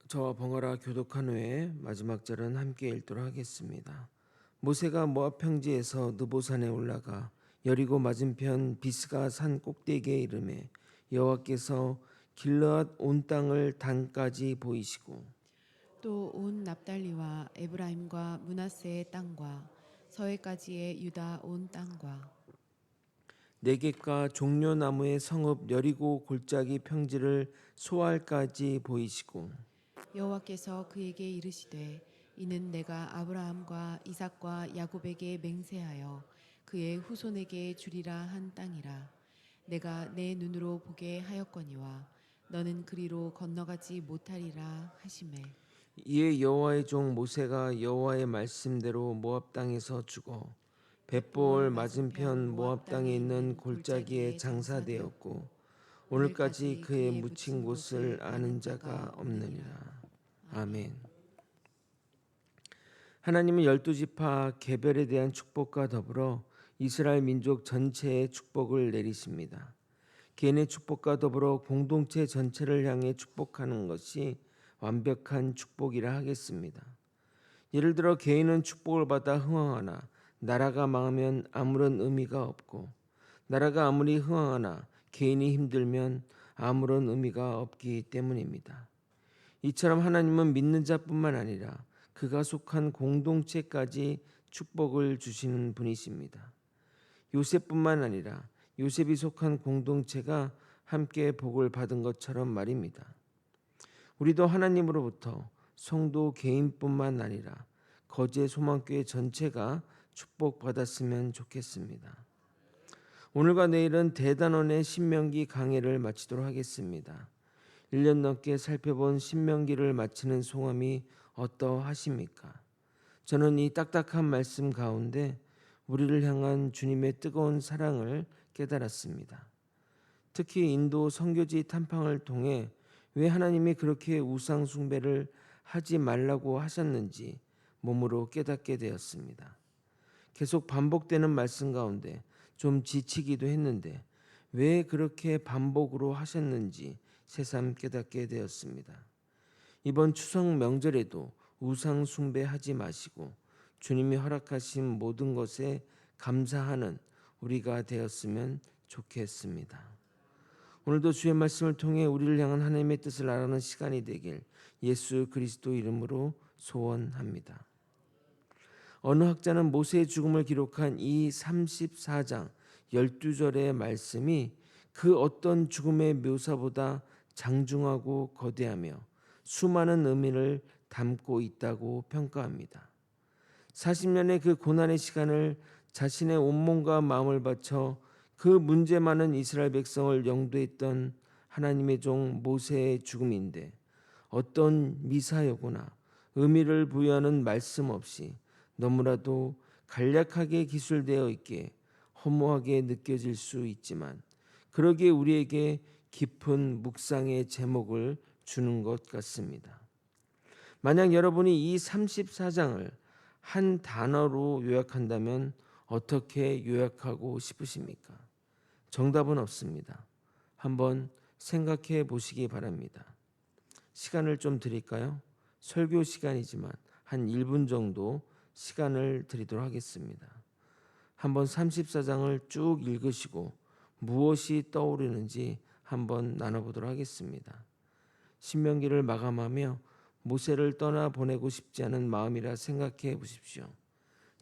저와 번갈아 교독한 후에 마지막 절은 함께 읽도록 하겠습니다. 모세가 모압 평지에서 느보산에 올라가 여리고 맞은편 비스가 산 꼭대기에 이르매 여호와께서 길르앗 온 땅을 단까지 보이시고 또 온 납달리와 에브라임과 므낫세의 땅과 서해까지의 유다 온 땅과 네겝과 종려나무의 성읍 여리고 골짜기 평지를 소알까지 보이시고 여호와께서 그에게 이르시되 이는 내가 아브라함과 이삭과 야곱에게 맹세하여 그의 후손에게 주리라 한 땅이라. 내가 내 눈으로 보게 하였거니와 너는 그리로 건너가지 못하리라 하시매. 이에 여호와의 종 모세가 여호와의 말씀대로 모압 땅에서 죽어 벳볼 벳볼 맞은편 맞은편 모압 모압 땅에 땅에 있는 있는 골짜기에 골짜기에 장사되었고 장사되었고 오늘까지 오늘까지 그의 그의 묻힌 묻힌 곳을 곳을 아는 아는 자가 자가 없느니라. 없느니라. 아멘. 아멘. 하나님은 열두 지파 개별에 대한 축복과 더불어 이스라엘 민족 전체의 축복을 내리십니다. 개인의 축복과 더불어 공동체 전체를 향해 축복하는 것이 완벽한 축복이라 하겠습니다. 예를 들어 개인은 축복을 받아 흥왕하나 나라가 망하면 아무런 의미가 없고 나라가 아무리 흥왕하나 개인이 힘들면 아무런 의미가 없기 때문입니다. 이처럼 하나님은 믿는 자뿐만 아니라 그가 속한 공동체까지 축복을 주시는 분이십니다. 요셉뿐만 아니라 요셉이 속한 공동체가 함께 복을 받은 것처럼 말입니다. 우리도 하나님으로부터 성도 개인뿐만 아니라 거제 소망교회 전체가 축복받았으면 좋겠습니다. 오늘과 내일은 대단원의 신명기 강해를 마치도록 하겠습니다. 1년 넘게 살펴본 신명기를 마치는 소감이 어떠하십니까? 저는 이 딱딱한 말씀 가운데 우리를 향한 주님의 뜨거운 사랑을 깨달았습니다. 특히 인도 선교지 탐방을 통해 왜 하나님이 그렇게 우상 숭배를 하지 말라고 하셨는지 몸으로 깨닫게 되었습니다. 계속 반복되는 말씀 가운데 좀 지치기도 했는데 왜 그렇게 반복으로 하셨는지 새삼 깨닫게 되었습니다. 이번 추석 명절에도 우상 숭배하지 마시고 주님이 허락하신 모든 것에 감사하는 우리가 되었으면 좋겠습니다. 오늘도 주의 말씀을 통해 우리를 향한 하나님의 뜻을 알아가는 시간이 되길 예수 그리스도 이름으로 소원합니다. 어느 학자는 모세의 죽음을 기록한 이 34장 12절의 말씀이 그 어떤 죽음의 묘사보다 장중하고 거대하며 수많은 의미를 담고 있다고 평가합니다. 40년의 그 고난의 시간을 자신의 온몸과 마음을 바쳐 그 문제 많은 이스라엘 백성을 영도했던 하나님의 종 모세의 죽음인데 어떤 미사여구나 의미를 부여하는 말씀 없이 너무나도 간략하게 기술되어 있기에 허무하게 느껴질 수 있지만 그러기에 우리에게 깊은 묵상의 제목을 주는 것 같습니다. 만약 여러분이 이 34장을 한 단어로 요약한다면 어떻게 요약하고 싶으십니까? 정답은 없습니다. 한번 생각해 보시기 바랍니다. 시간을 좀 드릴까요? 설교 시간이지만 한 1분 정도 시간을 드리도록 하겠습니다. 한번 34장을 쭉 읽으시고 무엇이 떠오르는지 한번 나눠보도록 하겠습니다. 신명기를 마감하며 모세를 떠나 보내고 싶지 않은 마음이라 생각해 보십시오.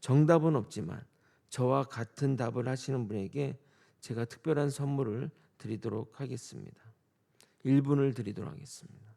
정답은 없지만 저와 같은 답을 하시는 분에게 제가 특별한 선물을 드리도록 하겠습니다. 1분을 드리도록 하겠습니다.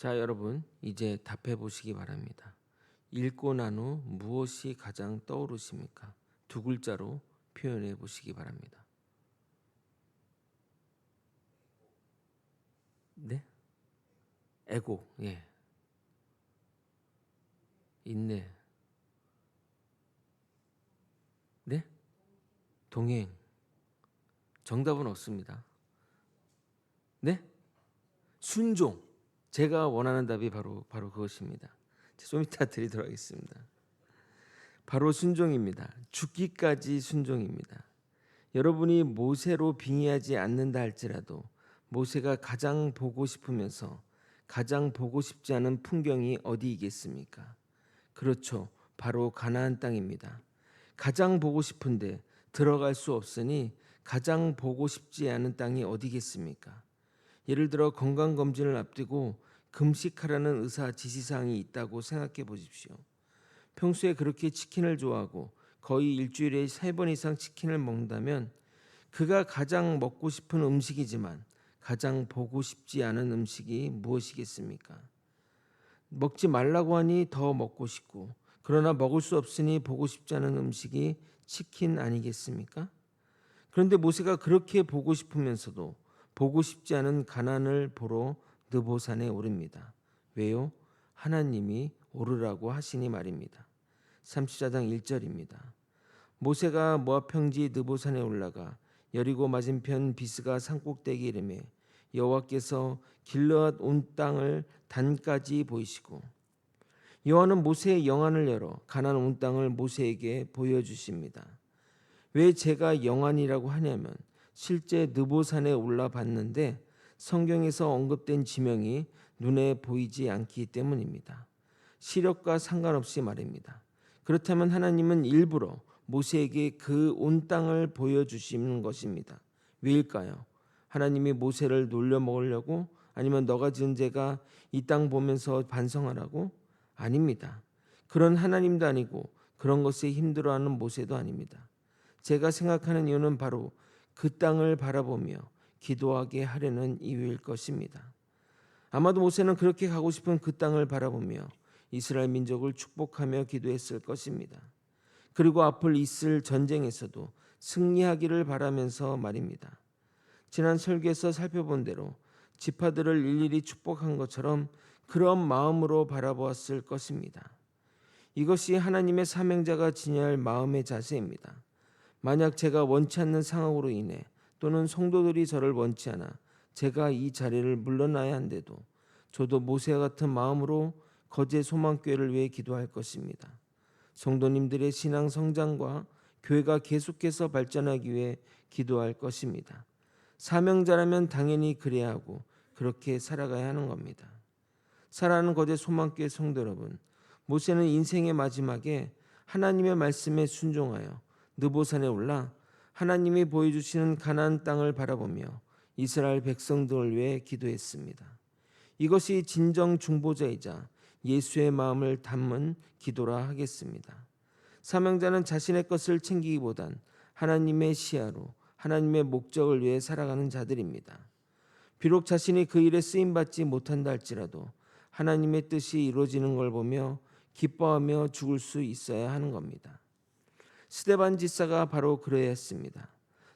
자, 여러분 이제 답해 보시기 바랍니다. 읽고 난 후 무엇이 가장 떠오르십니까? 두 글자로 표현해 보시기 바랍니다. 네? 애고, 예. 인내, 네? 동행. 정답은 없습니다. 네? 순종. 제가 원하는 답이 바로 그것입니다. 좀 이따 드리도록 하겠습니다. 바로 순종입니다. 죽기까지 순종입니다. 여러분이 모세로 빙의하지 않는다 할지라도 모세가 가장 보고 싶으면서 가장 보고 싶지 않은 풍경이 어디이겠습니까? 그렇죠. 바로 가나안 땅입니다. 가장 보고 싶은데 들어갈 수 없으니 가장 보고 싶지 않은 땅이 어디겠습니까? 예를 들어 건강검진을 앞두고 금식하라는 의사 지시사항이 있다고 생각해 보십시오. 평소에 그렇게 치킨을 좋아하고 거의 일주일에 3번 이상 치킨을 먹는다면 그가 가장 먹고 싶은 음식이지만 가장 보고 싶지 않은 음식이 무엇이겠습니까? 먹지 말라고 하니 더 먹고 싶고 그러나 먹을 수 없으니 보고 싶지 않은 음식이 치킨 아니겠습니까? 그런데 모세가 그렇게 보고 싶으면서도 보고 싶지 않은 가나안을 보러 느보산에 오릅니다. 왜요? 하나님이 오르라고 하시니 말입니다. 34장 1절입니다. 모세가 모압 평지 느보산에 올라가 여리고 맞은편 비스가 산꼭대기에 이르매 여호와께서 길르앗 온 땅을 단까지 보이시고 여호와는 모세의 영안을 열어 가나안 온 땅을 모세에게 보여주십니다. 왜 제가 영안이라고 하냐면 실제 느보산에 올라 봤는데 성경에서 언급된 지명이 눈에 보이지 않기 때문입니다. 시력과 상관없이 말입니다. 그렇다면 하나님은 일부러 모세에게 그 온 땅을 보여주시는 것입니다. 왜일까요? 하나님이 모세를 놀려 먹으려고? 아니면 너가 지은 죄가 이 땅 보면서 반성하라고? 아닙니다. 그런 하나님도 아니고 그런 것에 힘들어하는 모세도 아닙니다. 제가 생각하는 이유는 바로 그 땅을 바라보며 기도하게 하려는 이유일 것입니다. 아마도 모세는 그렇게 가고 싶은 그 땅을 바라보며 이스라엘 민족을 축복하며 기도했을 것입니다. 그리고 앞을 있을 전쟁에서도 승리하기를 바라면서 말입니다. 지난 설교에서 살펴본 대로 지파들을 일일이 축복한 것처럼 그런 마음으로 바라보았을 것입니다. 이것이 하나님의 사명자가 지녀야 할 마음의 자세입니다. 만약 제가 원치 않는 상황으로 인해 또는 성도들이 저를 원치 않아 제가 이 자리를 물러나야 한데도 저도 모세와 같은 마음으로 거제 소망교회를 위해 기도할 것입니다. 성도님들의 신앙 성장과 교회가 계속해서 발전하기 위해 기도할 것입니다. 사명자라면 당연히 그래야 하고 그렇게 살아가야 하는 겁니다. 사랑하는 거제 소망교회 성도 여러분, 모세는 인생의 마지막에 하나님의 말씀에 순종하여 느보산에 올라 하나님이 보여주시는 가나안 땅을 바라보며 이스라엘 백성들을 위해 기도했습니다. 이것이 진정 중보자이자 예수의 마음을 담은 기도라 하겠습니다. 사명자는 자신의 것을 챙기기보단 하나님의 시야로 하나님의 목적을 위해 살아가는 자들입니다. 비록 자신이 그 일에 쓰임받지 못한다 할지라도 하나님의 뜻이 이루어지는 걸 보며 기뻐하며 죽을 수 있어야 하는 겁니다. 스데반 지사가 바로 그래야 했습니다.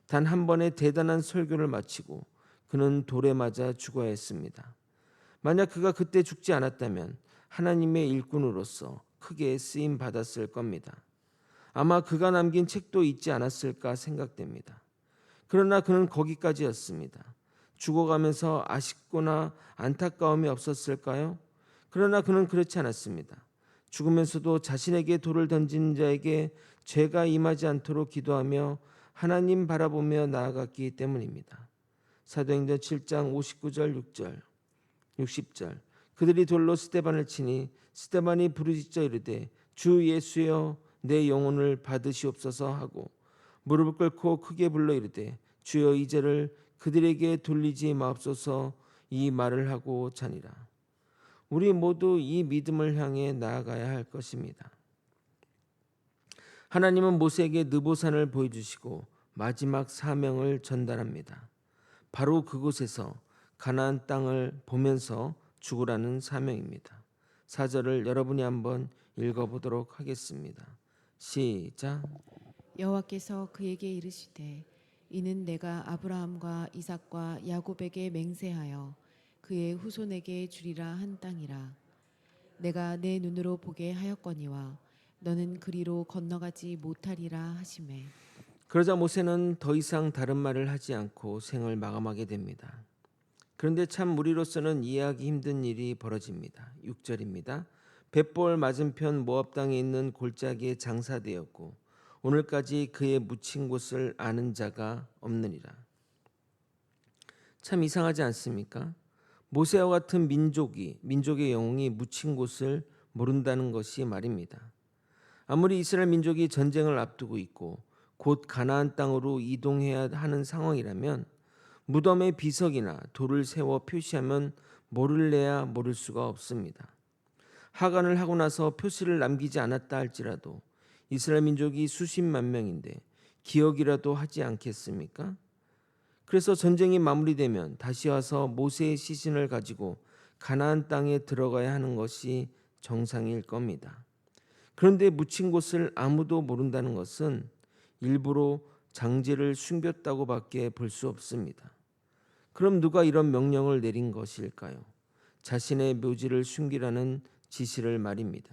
단 한 번의 대단한 설교를 마치고 그는 돌에 맞아 죽어야 했습니다. 만약 그가 그때 죽지 않았다면 하나님의 일꾼으로서 크게 쓰임 받았을 겁니다. 아마 그가 남긴 책도 있지 않았을까 생각됩니다. 그러나 그는 거기까지였습니다. 죽어가면서 아쉽거나 안타까움이 없었을까요? 그러나 그는 그렇지 않았습니다. 죽으면서도 자신에게 돌을 던진 자에게 죄가 임하지 않도록 기도하며 하나님 바라보며 나아갔기 때문입니다. 사도행전 7장 59절 6절 60절 그들이 돌로 스데반을 치니 스데반이 부르짖어 이르되 주 예수여 내 영혼을 받으시옵소서 하고 무릎을 꿇고 크게 불러 이르되 주여 이 죄를 그들에게 돌리지 마옵소서 이 말을 하고 자니라. 우리 모두 이 믿음을 향해 나아가야 할 것입니다. 하나님은 모세에게 느보산을 보여주시고 마지막 사명을 전달합니다. 바로 그곳에서 가나안 땅을 보면서 죽으라는 사명입니다. 4절을 여러분이 한번 읽어보도록 하겠습니다. 시작. 여호와께서 그에게 이르시되 이는 내가 아브라함과 이삭과 야곱에게 맹세하여 그의 후손에게 주리라 한 땅이라. 내가 내 눈으로 보게 하였거니와 너는 그리로 건너가지 못하리라 하시매. 그러자 모세는 더 이상 다른 말을 하지 않고 생을 마감하게 됩니다. 그런데 참 우리로서는 이해하기 힘든 일이 벌어집니다. 6절입니다. 벳볼 맞은편 모압 땅에 있는 골짜기에 장사되었고 오늘까지 그의 묻힌 곳을 아는 자가 없느니라. 참 이상하지 않습니까? 모세와 같은 민족의 영웅이 묻힌 곳을 모른다는 것이 말입니다. 아무리 이스라엘 민족이 전쟁을 앞두고 있고 곧 가나안 땅으로 이동해야 하는 상황이라면 무덤에 비석이나 돌을 세워 표시하면 모를래야 모를 수가 없습니다. 하간을 하고 나서 표시를 남기지 않았다 할지라도 이스라엘 민족이 수십만 명인데 기억이라도 하지 않겠습니까? 그래서 전쟁이 마무리되면 다시 와서 모세의 시신을 가지고 가나안 땅에 들어가야 하는 것이 정상일 겁니다. 그런데 묻힌 곳을 아무도 모른다는 것은 일부러 장제를 숨겼다고밖에 볼 수 없습니다. 그럼 누가 이런 명령을 내린 것일까요? 자신의 묘지를 숨기라는 지시를 말입니다.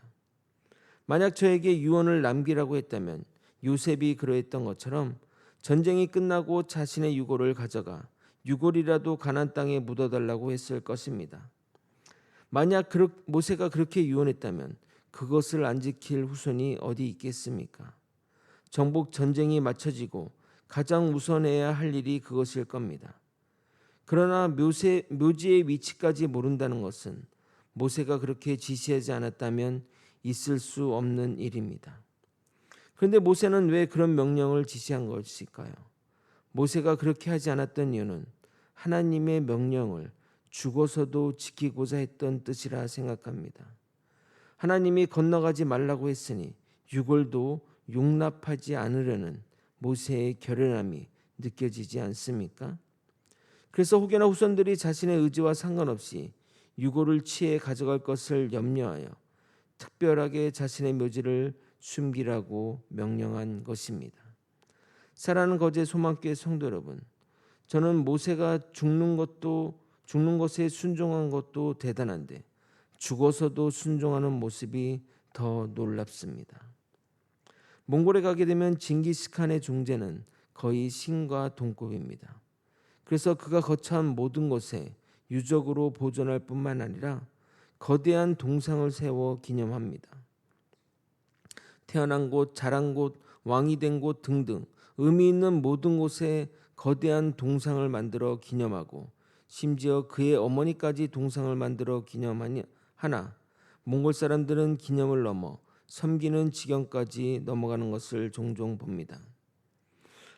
만약 저에게 유언을 남기라고 했다면 요셉이 그러했던 것처럼 전쟁이 끝나고 자신의 유골을 가져가 유골이라도 가나안 땅에 묻어달라고 했을 것입니다. 만약 모세가 그렇게 유언했다면 그것을 안 지킬 후손이 어디 있겠습니까? 정복 전쟁이 마쳐지고 가장 우선해야 할 일이 그것일 겁니다. 그러나 묘지의 위치까지 모른다는 것은 모세가 그렇게 지시하지 않았다면 있을 수 없는 일입니다. 그런데 모세는 왜 그런 명령을 지시한 것일까요? 모세가 그렇게 하지 않았던 이유는 하나님의 명령을 죽어서도 지키고자 했던 뜻이라 생각합니다. 하나님이 건너가지 말라고 했으니 유골도 용납하지 않으려는 모세의 결연함이 느껴지지 않습니까? 그래서 혹여나 후손들이 자신의 의지와 상관없이 유골을 취해 가져갈 것을 염려하여 특별하게 자신의 묘지를 숨기라고 명령한 것입니다. 사랑하는 거제 소망교회 성도 여러분, 저는 모세가 죽는 것에 순종한 것도 대단한데 죽어서도 순종하는 모습이 더 놀랍습니다. 몽골에 가게 되면 징기스칸의 존재는 거의 신과 동급입니다. 그래서 그가 거처한 모든 곳에 유적으로 보존할 뿐만 아니라 거대한 동상을 세워 기념합니다. 태어난 곳, 자란 곳, 왕이 된 곳 등등 의미 있는 모든 곳에 거대한 동상을 만들어 기념하고 심지어 그의 어머니까지 동상을 만들어 기념하나 몽골 사람들은 기념을 넘어 섬기는 지경까지 넘어가는 것을 종종 봅니다.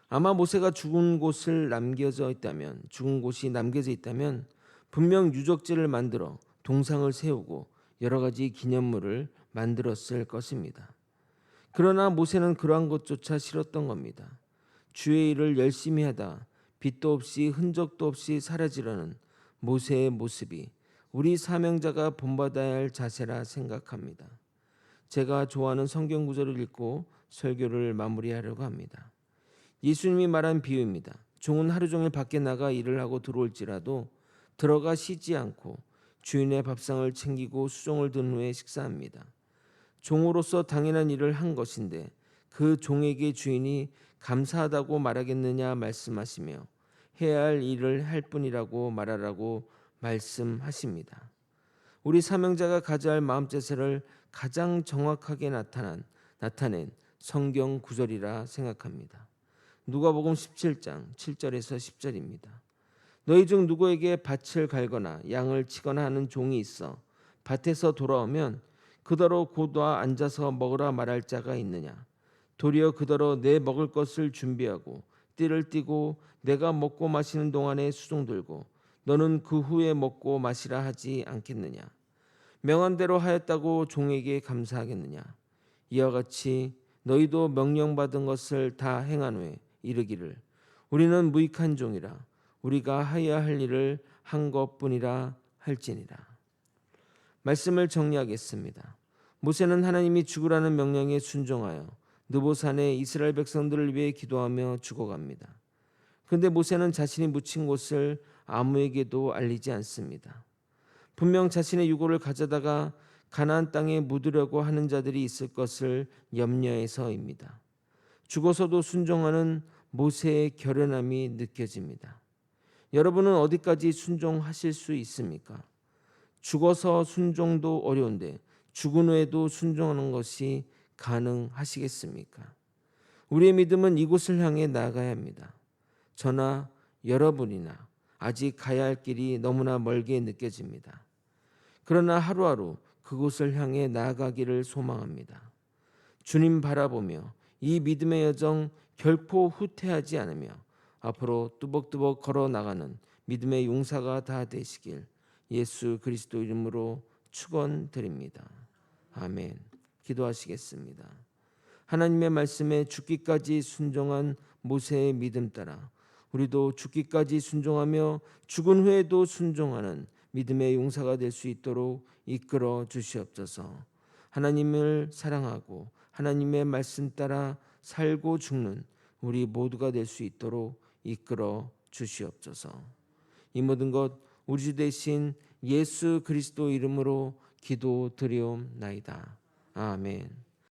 아마 모세가 죽은 곳이 남겨져 있다면 분명 유적지를 만들어 동상을 세우고 여러 가지 기념물을 만들었을 것입니다. 그러나 모세는 그러한 것조차 싫었던 겁니다. 주의 일을 열심히 하다 빛도 없이 흔적도 없이 사라지려는 모세의 모습이 우리 사명자가 본받아야 할 자세라 생각합니다. 제가 좋아하는 성경 구절을 읽고 설교를 마무리하려고 합니다. 예수님이 말한 비유입니다. 종은 하루 종일 밖에 나가 일을 하고 들어올지라도 들어가 쉬지 않고 주인의 밥상을 챙기고 수종을 든 후에 식사합니다. 종으로서 당연한 일을 한 것인데 그 종에게 주인이 감사하다고 말하겠느냐 말씀하시며 해야 할 일을 할 뿐이라고 말하라고 말씀하십니다. 우리 사명자가 가져야 할 마음 자세를 가장 정확하게 나타낸 성경 구절이라 생각합니다. 누가복음 17장 7절에서 10절입니다. 너희 중 누구에게 밭을 갈거나 양을 치거나 하는 종이 있어 밭에서 돌아오면 그더러 곧와 앉아서 먹으라 말할 자가 있느냐? 도리어 그더러 내 먹을 것을 준비하고 띠를 띠고 내가 먹고 마시는 동안에 수종 들고 너는 그 후에 먹고 마시라 하지 않겠느냐? 명한 대로 하였다고 종에게 감사하겠느냐? 이와 같이 너희도 명령받은 것을 다 행한 후에 이르기를 우리는 무익한 종이라 우리가 하여야 할 일을 한 것뿐이라 할지니라. 말씀을 정리하겠습니다. 모세는 하나님이 죽으라는 명령에 순종하여 느보산에 이스라엘 백성들을 위해 기도하며 죽어갑니다. 그런데 모세는 자신이 묻힌 곳을 아무에게도 알리지 않습니다. 분명 자신의 유골을 가져다가 가나안 땅에 묻으려고 하는 자들이 있을 것을 염려해서입니다. 죽어서도 순종하는 모세의 결연함이 느껴집니다. 여러분은 어디까지 순종하실 수 있습니까? 죽어서 순종도 어려운데 죽은 후에도 순종하는 것이 가능하시겠습니까? 우리의 믿음은 이곳을 향해 나아가야 합니다. 저나 여러분이나 아직 가야 할 길이 너무나 멀게 느껴집니다. 그러나 하루하루 그곳을 향해 나아가기를 소망합니다. 주님 바라보며 이 믿음의 여정 결코 후퇴하지 않으며 앞으로 뚜벅뚜벅 걸어 나가는 믿음의 용사가 다 되시길 예수 그리스도 이름으로 축원드립니다. 아멘. 기도하시겠습니다. 하나님의 말씀에 죽기까지 순종한 모세의 믿음 따라 우리도 죽기까지 순종하며 죽은 후에도 순종하는 믿음의 용사가 될 수 있도록 이끌어 주시옵소서. 하나님을 사랑하고 하나님의 말씀 따라 살고 죽는 우리 모두가 될 수 있도록 이끌어 주시옵소서. 이 모든 것 우리 주 대신 예수 그리스도 이름으로 기도드리옵나이다. 아멘.